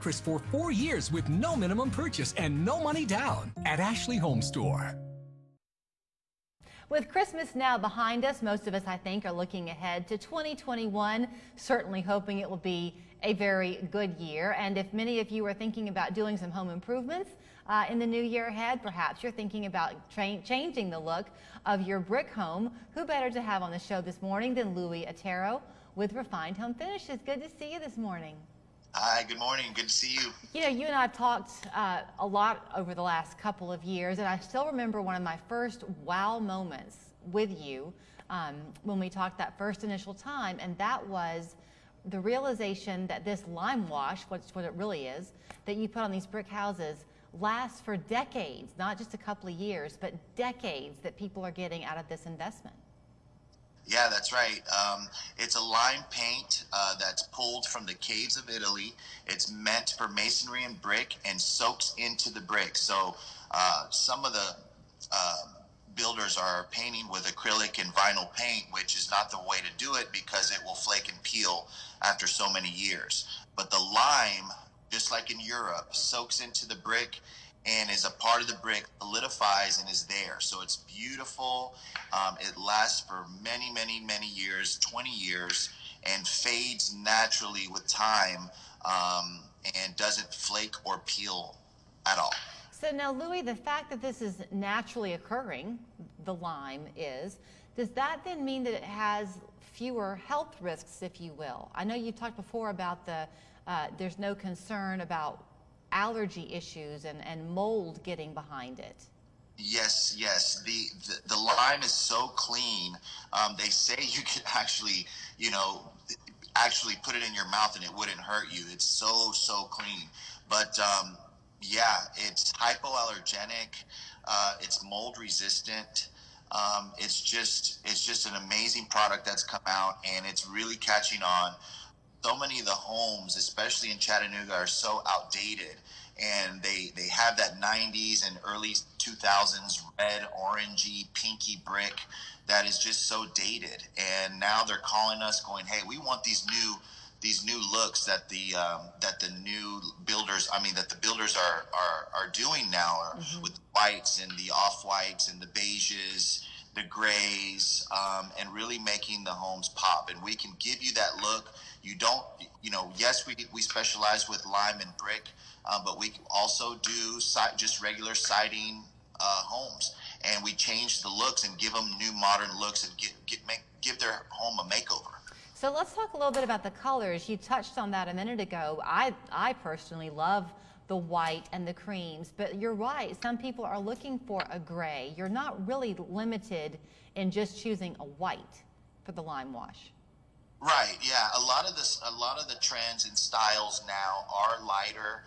Chris for 4 years with no minimum purchase and no money down at Ashley Home Store. With Christmas now behind us, most of us, I think, are looking ahead to 2021, certainly hoping it will be a very good year. And if many of you are thinking about doing some home improvements in the new year ahead, perhaps you're thinking about changing the look of your brick home, who better to have on the show this morning than Louis Otero with Refined Home Finishes. Good to see you this morning. Hi, good morning. Good to see you. You know, you and I have talked a lot over the last couple of years, and I still remember one of my first wow moments with you when we talked that first initial time, and that was the realization that this lime wash, which is what it really is, that you put on these brick houses lasts for decades, not just a couple of years, but decades that people are getting out of this investment. Yeah, that's right. It's a lime paint that's pulled from the caves of Italy. It's meant for masonry and brick and soaks into the brick. So some of the builders are painting with acrylic and vinyl paint, which is not the way to do it because it will flake and peel after so many years. But the lime, just like in Europe, soaks into the brick and is a part of the brick, solidifies and is there. So it's beautiful. It lasts for many, many, many years, 20 years, and fades naturally with time and doesn't flake or peel at all. So now, Louis, the fact that this is naturally occurring, the lime is, does that then mean that it has fewer health risks, if you will? I know you talked before about there's no concern about allergy issues and mold getting behind it. Yes. The lime is so clean. They say you could actually put it in your mouth and it wouldn't hurt you. It's so clean. But yeah, it's hypoallergenic. It's mold resistant. It's just an amazing product that's come out, and it's really catching on. So many of the homes, especially in Chattanooga, are so outdated, and they have that 90s and early 2000s red, orangey, pinky brick that is just so dated. And now they're calling us going, hey, we want these new looks that the builders are doing now, with the whites and the off-whites and the beiges, the grays, and really making the homes pop. And we can give you that look. You don't, yes, we specialize with lime and brick, but we also do just regular siding homes, and we change the looks and give them new modern looks and give their home a makeover. So let's talk a little bit about the colors. You touched on that a minute ago. I personally love the white and the creams, but you're right. Some people are looking for a gray. You're not really limited in just choosing a white for the lime wash. Right. Yeah. A lot of the trends and styles now are lighter.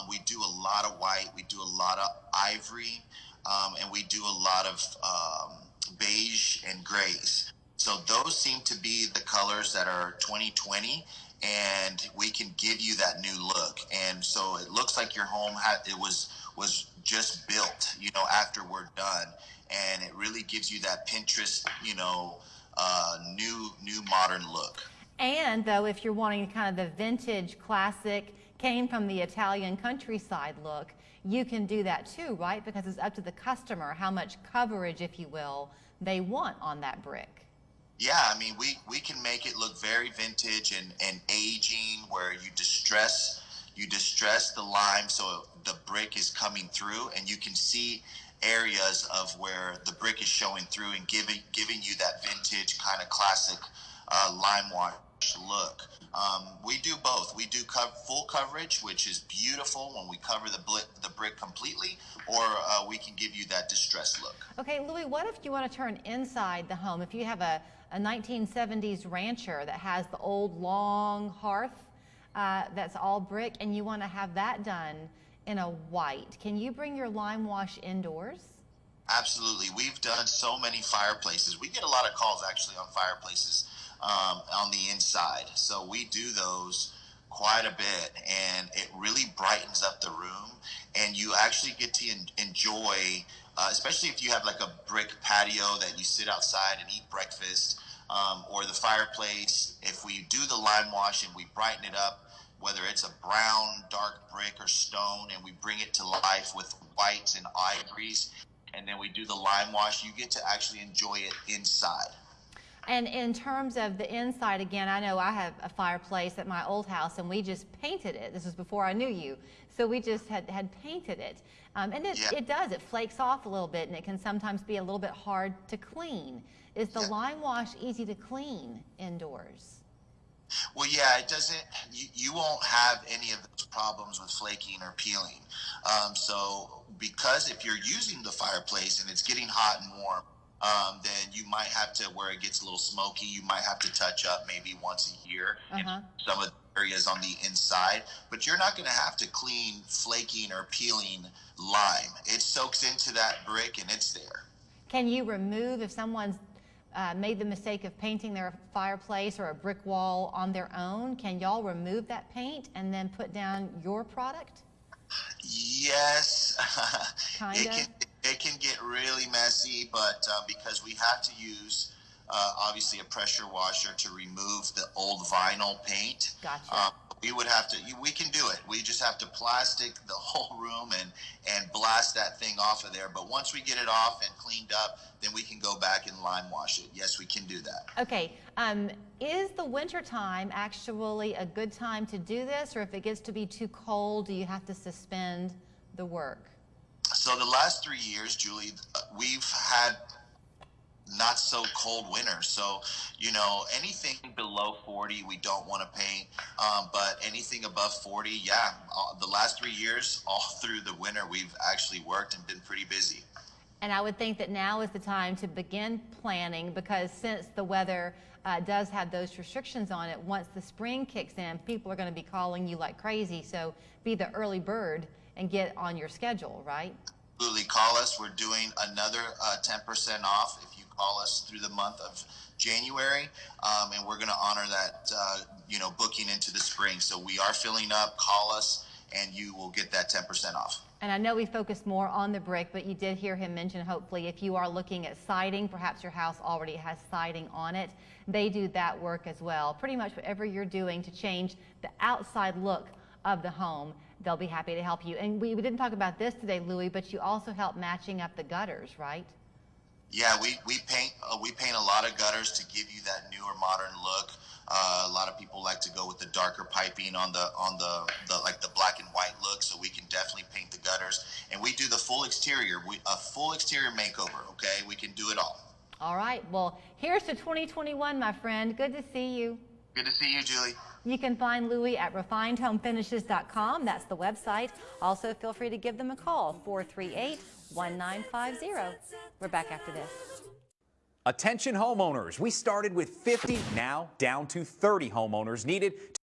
We do a lot of white. We do a lot of ivory, and we do a lot of beige and grays. So those seem to be the colors that are 2020, and we can give you that new look. And so it looks like your home was just built, after we're done, and it really gives you that Pinterest, new modern look. And though, if you're wanting kind of the vintage, classic, came from the Italian countryside look, you can do that too, right? Because it's up to the customer how much coverage, if you will, they want on that brick. Yeah, I mean, we can make it look very vintage and aging, where you distress the lime so the brick is coming through, and you can see areas of where the brick is showing through and giving you that vintage kind of classic lime wash look. We do both. We do full coverage, which is beautiful when we cover the brick completely, or we can give you that distressed look. Okay, Louis, what if you want to turn inside the home? If you have a 1970s rancher that has the old long hearth that's all brick, and you want to have that done in a white, can you bring your lime wash indoors? Absolutely. We've done so many fireplaces. We get a lot of calls actually on fireplaces on the inside. So we do those quite a bit, and it really brightens up the room, and you actually get to enjoy, especially if you have like a brick patio that you sit outside and eat breakfast, or the fireplace. If we do the lime wash and we brighten it up, whether it's a brown, dark brick or stone, and we bring it to life with whites and ivories, and then we do the lime wash. You get to actually enjoy it inside. And in terms of the inside, again, I know I have a fireplace at my old house, and we just painted it. This was before I knew you. So we just had painted it. And it flakes off a little bit, and it can sometimes be a little bit hard to clean. Is the lime wash easy to clean indoors? Well, yeah, it doesn't, you won't have any of those problems with flaking or peeling. So because if you're using the fireplace and it's getting hot and warm, then you might have to, where it gets a little smoky, you might have to touch up maybe once a year in some of the areas on the inside. But you're not going to have to clean flaking or peeling lime. It soaks into that brick and it's there. Can you remove, if someone's made the mistake of painting their fireplace or a brick wall on their own, can y'all remove that paint and then put down your product? Yes. Kinda. It can get really messy, but because we have to use obviously a pressure washer to remove the old vinyl paint. Gotcha. We would have to, we can do it. We just have to plastic the whole room and blast that thing off of there. But once we get it off and cleaned up, then we can go back and lime wash it. Yes, we can do that. Okay. Is the winter time actually a good time to do this, or if it gets to be too cold, do you have to suspend the work? So the last 3 years, Julie, we've had not so cold winters. So, you know, anything below 40, we don't want to paint. But anything above 40, yeah, the last 3 years, all through the winter, we've actually worked and been pretty busy. And I would think that now is the time to begin planning, because since the weather does have those restrictions on it, once the spring kicks in, people are going to be calling you like crazy. So be the early bird and get on your schedule, right? Absolutely. Call us. We're doing another 10% off if you call us through the month of January, and we're going to honor that, booking into the spring. So we are filling up. Call us, and you will get that 10% off. And I know we focused more on the brick, but you did hear him mention, hopefully, if you are looking at siding, perhaps your house already has siding on it, they do that work as well. Pretty much whatever you're doing to change the outside look of the home, they'll be happy to help you. And we didn't talk about this today, Louis, but you also help matching up the gutters, right? Yeah, we paint a lot of gutters to give you that newer, modern look. A lot of people like to go with the darker piping on the like the black and white look, so we can definitely paint the gutters. And we do the full exterior, a full exterior makeover. Okay, we can do it all. All right. Well, here's to 2021, my friend. Good to see you. Good to see you, Julie. You can find Louis at refinedhomefinishes.com. That's the website. Also, feel free to give them a call, 438-1950. We're back after this. Attention homeowners, we started with 50, now down to 30 homeowners needed